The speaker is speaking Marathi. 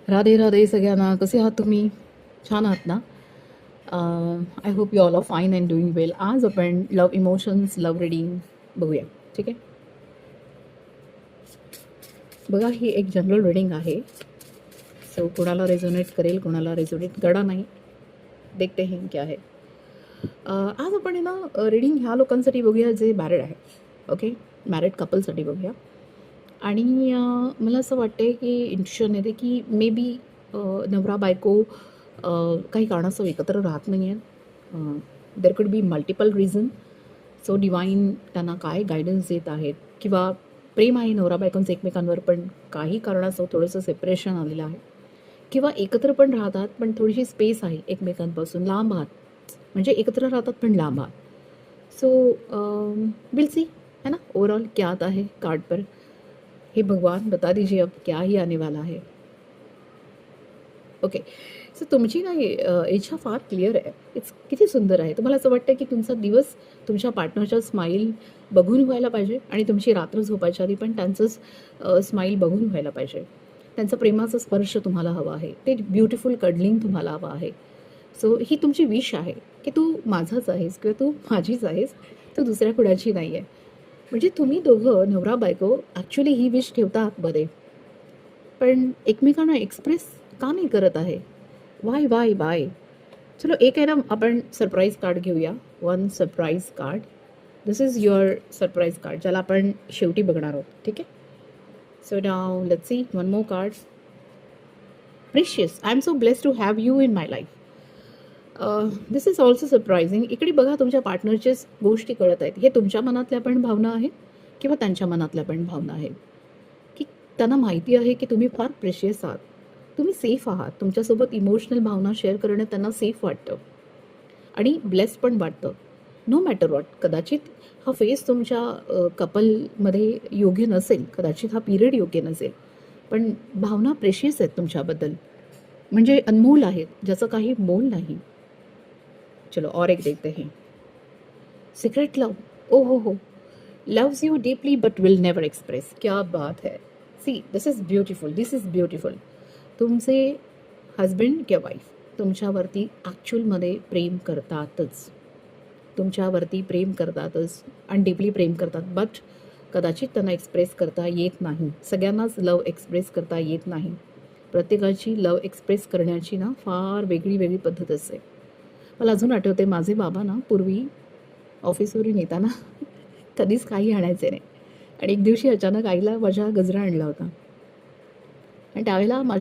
राधे राधे सगळ्यांना. कसे आहात तुम्ही? छान आहात ना? I hope you all are fine and doing well. आज आपण लव्ह इमोशन्स, लव्ह रिडिंग बघूया. ठीक आहे. बघा, ही एक जनरल रिडिंग आहे. सो कोणाला रेझोनेट करेल, कोणाला रेझोनेट करणार नाही. देखते हैं क्या है. आज आपण आहे ना रिडिंग ह्या लोकांसाठी बघूया जे मॅरिड आहे. ओके, मॅरिड कपलसाठी बघूया. आणि मला असं वाटते की इंट्युशन येते की मे बी नवरा बायको काही कारणास्तव एकत्र राहत नाही आहेत. There could be multiple reason. So divine त्यांना काय गायडन्स देत आहेत, किंवा प्रेम आहे नवरा बायकोंचं एकमेकांवर, पण काही कारणास्तव थोडंसं सेपरेशन आलेलं आहे, किंवा एकत्र पण राहतात पण थोडीशी स्पेस आहे एकमेकांपासून, लांब आहात. म्हणजे एकत्र राहतात पण लांब आहात. सो विल सी, है ना, ओवरऑल क्या आता है कार्ड पर. हे भगवान बता दीजिए अब क्या ही आने वाला है. ओके. सो तुमची ना इच्छा फार क्लिअर आहे. इट्स किती सुंदर आहे. तुम्हाला असं वाटतं की तुमचा दिवस तुमच्या पार्टनरच्या स्माईल बघून व्हायला पाहिजे, आणि तुमची रात्र झोपायच्या आधी पण त्यांचंच स्माईल बघून व्हायला पाहिजे. त्यांचा प्रेमाचा स्पर्श तुम्हाला हवा आहे. ते ब्युटिफुल कडलिंग तुम्हाला हवं आहे. सो ही तुमची विश आहे की तू माझाच आहेस किंवा तू माझीच आहेस, तू दुसऱ्या कुणाची नाही आहे. म्हणजे तुम्ही दोघं नवरा बायको ॲक्च्युली ही विश ठेवता आतमध्ये, पण एकमेकांना एक्सप्रेस का नाही करत आहे? Why why why. चलो, एक आहे ना, आपण सरप्राईज कार्ड घेऊया. One surprise card. This is your surprise card, ज्याला आपण शेवटी बघणार आहोत. ठीक आहे. So now let's see one more card. Precious, I am so blessed to have you in my life. This is also surprising. इकडे बघा, तुमच्या पार्टनरचेच गोष्टी कळत आहेत. हे तुमच्या मनातल्या पण भावना आहेत, किंवा त्यांच्या मनातल्या पण भावना आहेत, की त्यांना माहिती आहे की तुम्ही फार प्रेशियस आहात, तुम्ही सेफ आहात. तुमच्यासोबत इमोशनल भावना शेअर करणं त्यांना सेफ वाटतं आणि ब्लेस्ड पण वाटतं. No matter what. कदाचित हा फेस तुमच्या कपलमध्ये योग्य नसेल, कदाचित हा पिरियड योग्य नसेल, पण भावना प्रेशियस आहेत तुमच्याबद्दल, म्हणजे अनमोल आहेत, ज्याचं काही मोल नाही. चलो और एक देखते हैं. Secret love. ओ हो. Loves you deeply but will never express. क्या बात है. See, this is beautiful, this is beautiful. तुमचे हजबंड किंवा वाईफ तुमच्यावरती ॲक्च्युअलमध्ये प्रेम करतातच, तुमच्यावरती प्रेम करतातच आणि डीपली प्रेम करतात, बट कदाचित त्यांना एक्सप्रेस करता येत नाही. सगळ्यांनाच लव एक्सप्रेस करता येत नाही. प्रत्येकाची लव एक्सप्रेस करण्याची ना फार वेगळी वेगळी पद्धत असते. मला अजून आठवते, माझे बाबा ना पूर्वी ऑफिसवरून येताना कधीच काही आणायचे नाही, आणि एक दिवशी अचानक आईला माझ्या गजरा आणला होता, आणि त्यावेळेला